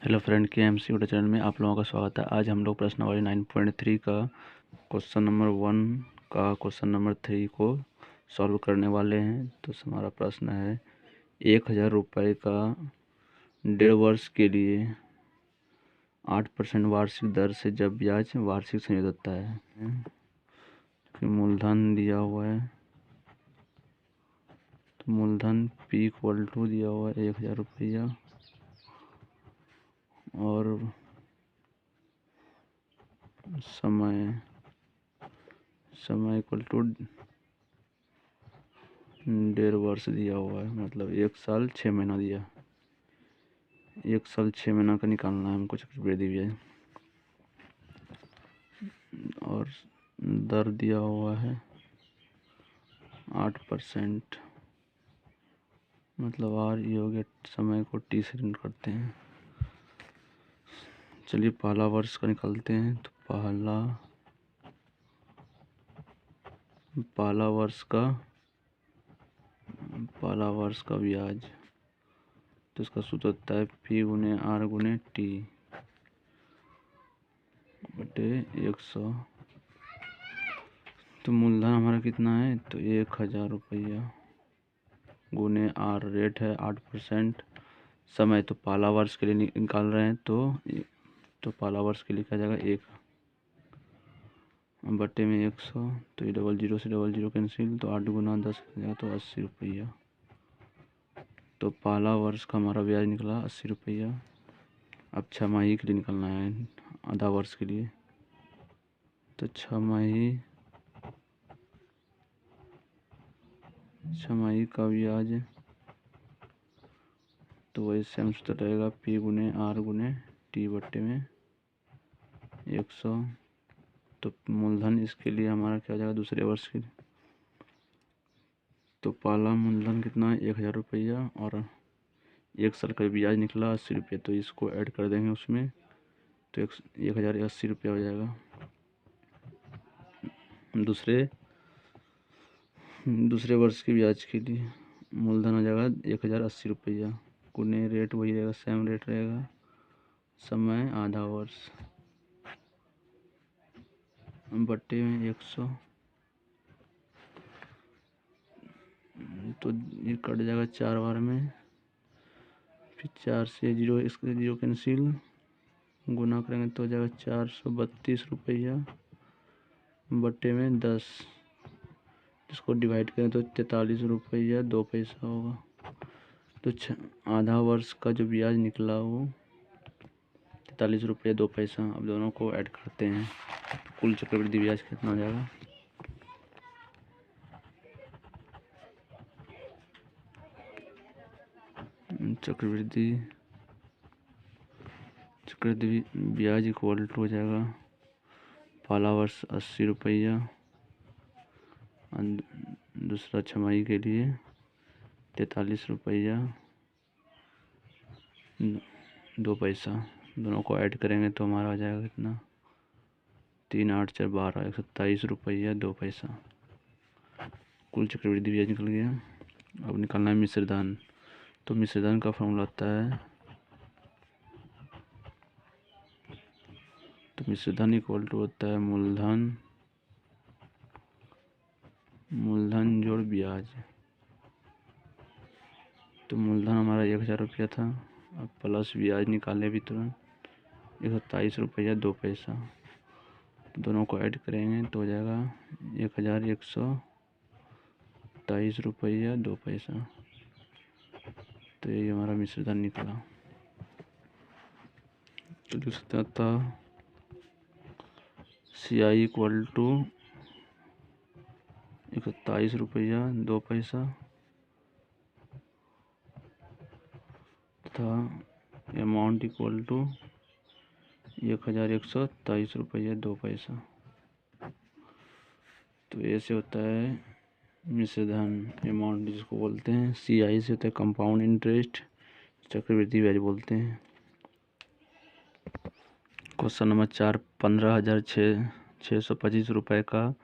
Hello friend, के M C YouTube channel में आप लोगों का स्वागत है। आज हम लोग प्रश्नावली 9.3 का क्वेश्चन नंबर 1 का क्वेश्चन नंबर 3 को सॉल्व करने वाले हैं। तो हमारा प्रश्न है 1000 रुपये का 1.5 वर्ष के लिए 8% वार्षिक दर से जब ब्याज वार्षिक संयोजित होता है। कि मूलधन दिया हुआ है, तो मूलधन P = दिया हुआ है 1000 रुपया और समय = 1.5 वर्ष दिया हुआ है, मतलब 1 साल 6 महीना दिया। 1 साल 6 महीना का निकालना है हमको चक्रवृद्धि ब्याज। और दर दिया हुआ है 8%, मतलब आर योग समय को टी से ऋण करते हैं। चलिए पहला वर्ष का निकालते हैं। तो पहला वर्ष का ब्याज, तो इसका सूत्र होता है P × R × T बटे 100। तो मूलधन हमारा कितना है, तो 1000 रुपया गुने R, रेट है 8%, समय तो पहला वर्ष के लिए निकाल रहे हैं, तो पहला वर्ष के लिए क्या जाएगा 1 बटे में 100। तो ये 00 से 00 कैंसिल, तो 8 × 10 जाएगा, तो 80 रुपया। तो पहला वर्ष का हमारा ब्याज निकला 80 रुपया। अब छमाही के लिए निकलना है, आधा वर्ष के लिए। तो छमाही का ब्याज तो वही सेम सूत्र रहेगा, P × R × T बटे में 100। तो मूलधन इसके लिए हमारा क्या हो जाएगा दूसरे वर्ष के लिए। तो पहला मूलधन कितना है 1000 रुपया और 1 साल का ब्याज निकला 80 रुपये, तो इसको ऐड कर देंगे उसमें, तो 1080 रुपया हो जाएगा। दूसरे वर्ष के ब्याज के लिए मूलधन हो जाएगा 1080 रुपया गुने रेट वही रहेगा, सेम रेट रहेगा, समय आधा वर्ष बटे में 100। तो ये कट जाएगा 4 बार में, फिर 4 से 0 इसके 0 कैंसिल, गुना करेंगे तो हो जाएगा 432 रुपया बटे में 10। इसको डिवाइड करें तो 43 रुपया 2 पैसा होगा। तो आधा वर्ष का जो ब्याज निकला वो 43 रुपया 2 पैसा। अब दोनों को ऐड करते हैं, तो कुल चक्रवृद्धि ब्याज कितना हो जाएगा, चक्रवृद्धि ब्याज इक्वल टू हो जाएगा पहला वर्ष 80 रुपया, दूसरा छमाही के लिए 43 रुपया 2 पैसा। दोनों को ऐड करेंगे तो हमारा आ जाएगा कितना, 3 8 4 12 127 रुपया 2 पैसा। कुल चक्रवृद्धि ब्याज निकल गया। अब निकालना है मिश्रधन। तो मिश्रधन का फॉर्मूला होता है, तो मिश्रधन इक्वल टू होता है मूलधन जोड़ ब्याज। तो मूलधन हमारा 1000 रुपया था, अब प्लस ब्याज निकाले भी तुरंत 127 रुपया 2 पैसा। तो दोनों को ऐड करेंगे तो हो जाएगा 1127 रुपया 2 पैसा। तो ये हमारा मिश्रधन निकला। तो लिख सकता था CI = 21 रुपया 2 पैसा तथा अमाउंट इक्वल टू 1127 रुपया 2 पैसा। तो ऐसे होता है मिश्रधन अमाउंट, जिसको बोलते हैं। CI से होता है कंपाउंड इंटरेस्ट, चक्रवृद्धि ब्याज बोलते हैं। क्वेश्चन नंबर 4, 15,625 रुपये का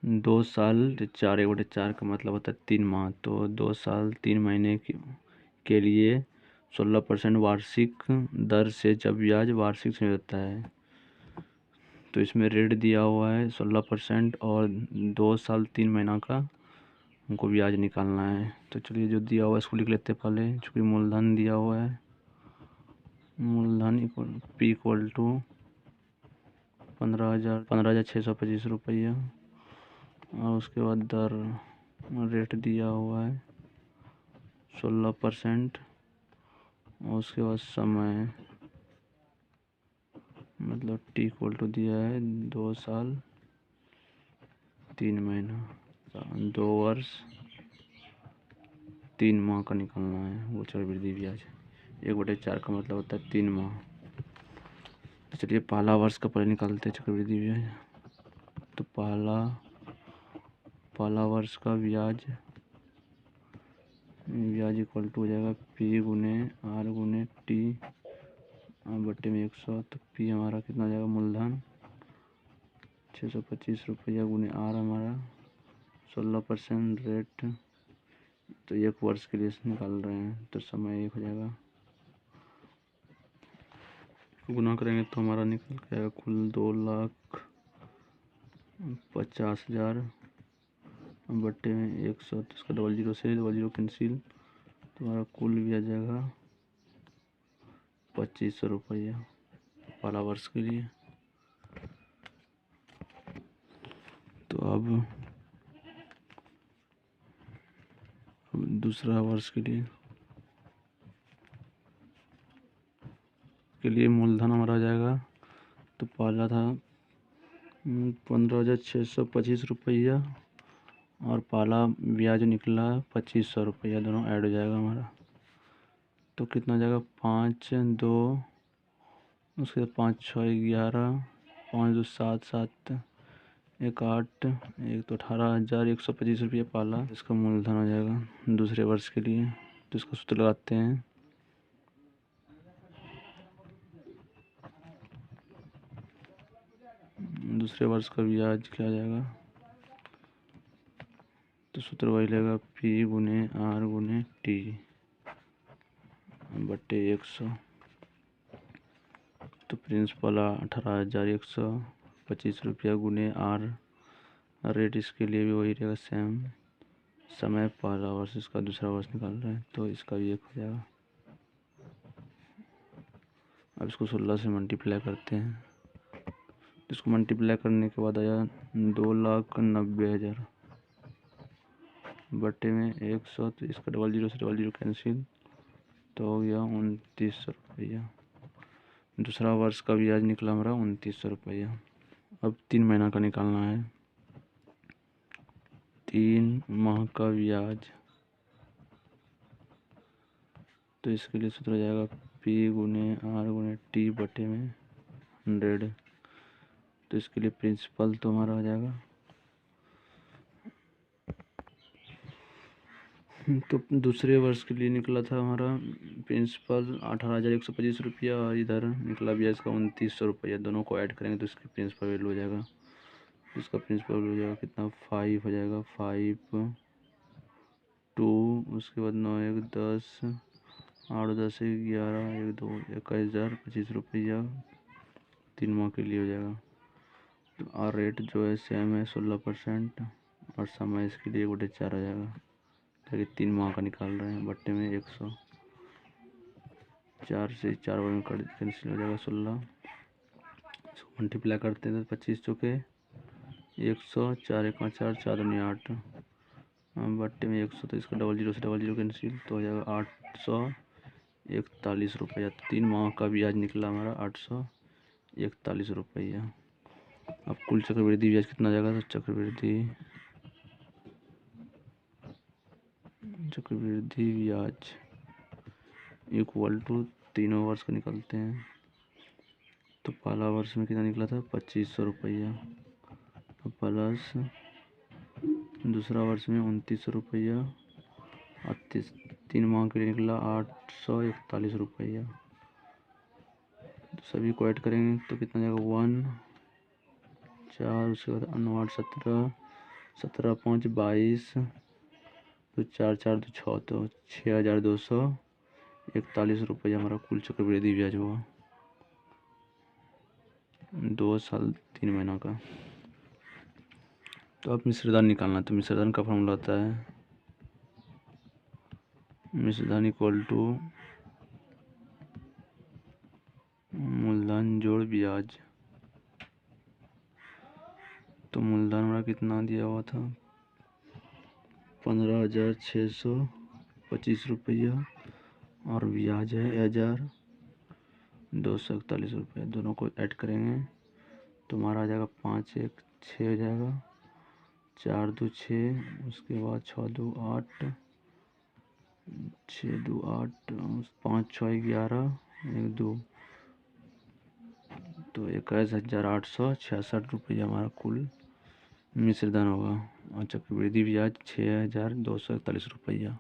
2 साल 4 × 4 का मतलब होता है 3 माह। तो 2 साल 3 महीने के लिए 16% वार्षिक दर से जब ब्याज वार्षिक से होता है। तो इसमें रेट दिया हुआ है 16% और 2 साल 3 महीना का हमको ब्याज निकालना है। तो चलिए जो दिया हुआ है इसको लिख लेते हैं पहले। चूँकि मूलधन दिया हुआ है, मूलधन P इक्वल टू 15,625 रुपया, और उसके बाद दर रेट दिया हुआ है 16%, और उसके बाद समय मतलब T इक्वल टू दिया है 2 साल 3 महीना, 2 वर्ष 3 माह का निकालना है वो चक्रवृद्धि ब्याज। 1/4 का मतलब होता है 3 माह। तो चलिए पहला वर्ष का पहले निकालते हैं चक्रवृद्धि ब्याज। तो पहला वर्ष का ब्याज इक्वल टू हो जाएगा P गुने R गुने T बट्टे में 100। तो P हमारा कितना हो जाएगा, मूलधन 625 रुपया गुने R हमारा 16% रेट। तो 1 वर्ष के लिए निकाल रहे हैं, तो समय 1 हो जाएगा। गुना करेंगे तो हमारा निकल के आएगा कुल 2,50,000 बट्टे में 100। तो इसका 00 से 00 कैंसिल, तो हमारा कुल भी आ जाएगा 2500 रुपया पहला वर्ष के लिए। तो अब दूसरा वर्ष के लिए मूलधन हमारा आ जाएगा। तो पहला था 15,625 रुपया, और पहला ब्याज निकला 2500 रुपया, दोनों ऐड हो जाएगा हमारा। तो कितना हो जाएगा, 5 2 उसके 5 6 11 5 2 7 7 1 8 1 तो 18,125 रुपये पहला इसका मूलधन हो जाएगा दूसरे वर्ष के लिए। तो इसका सूत्र लगाते हैं। दूसरे वर्ष का ब्याज क्या आ जाएगा, तो सूत्र वही लगेगा P गुने R गुने T बट्टे 100। तो प्रिंसिपल 18,125 रुपया गुने R, रेट इसके लिए भी वही रहेगा सेम। समय पहला वर्ष, इसका दूसरा वर्ष निकाल रहे हैं, तो इसका भी 1 हो जाएगा। अब इसको 16 से मल्टीप्लाई करते हैं। इसको मल्टीप्लाई करने के बाद आया 2,90,000 बट्टे में 100। तो इसका 00 से 00 कैंसिल, तो हो गया 2900 रुपया। दूसरा वर्ष का ब्याज निकला हमारा 2900 रुपया। अब 3 महीना का निकालना है। 3 माह का ब्याज, तो इसके लिए सूत्र हो जाएगा P गुने R गुने T बटे में 100। तो इसके लिए प्रिंसिपल तो हमारा हो जाएगा, तो दूसरे वर्ष के लिए निकला था हमारा प्रिंसिपल 18,125 रुपया, और इधर निकला ब्याज का 2900 रुपया। दोनों को ऐड करेंगे तो इसकी प्रिंसिपल वैल्यू हो जाएगा, इसका प्रिंसिपल वैल्यू हो जाएगा कितना, 5 हो जाएगा। 5 2 उसके बाद 9 1 10 8 10 11 1 2 21,025 रुपया 3 माह के लिए हो जाएगा। तो और रेट जो है सेम है 16%, और समय इसके लिए 1/4 हो जाएगा, ताकि 3 माह का निकाल रहे हैं। बट्टे में 100, 4 से 4 बार में कैंसिल हो जाएगा 16। इसको मल्टीप्लाई करते हैं तो 25 चौके 100, 4 1 4 4 2 8 बट्टे में 100। तो इसका 00 से 00 कैंसिल, तो हो जाएगा 841 रुपया। 3 माह का ब्याज निकला हमारा 841 रुपया। अब कुल चक्रवृद्धि ब्याज कितना जाएगा, तो चक्रवृद्धि ब्याज इक्वल टू तीनों वर्ष का निकालते हैं। तो पहला वर्ष में कितना निकला था, 2500 रुपया, प्लस दूसरा वर्ष में 2900 रुपया, और 3 माह के लिए निकला 841 रुपया। तो सभी को ऐड करेंगे तो कितना जाएगा, 1 4 उसके बाद 9 8 17 17 5 22 तो 4 4 2 6, तो 6,200 41 हमारा कुल चक्रवृद्धि ब्याज हुआ 2 साल 3 महीना का। तो अब मिश्रधन निकालना, तो मिश्रधन का फॉर्मूला होता है मिश्रधन इक्वल टू मूलधन जोड़ ब्याज। तो मूलधन हमारा कितना दिया हुआ था 15,625 रुपया और ब्याज है 1,241 रुपये। दोनों को ऐड करेंगे तो हमारा आ जाएगा 5 1 6 हो जाएगा, 4 2 6, उसके बाद 6 2 8, 6 2 8, 5 6 11, 1 2, तो 21,866 रुपया हमारा कुल मिश्रधन होगा और चक्रवृद्धि ब्याज 6,241 रुपया।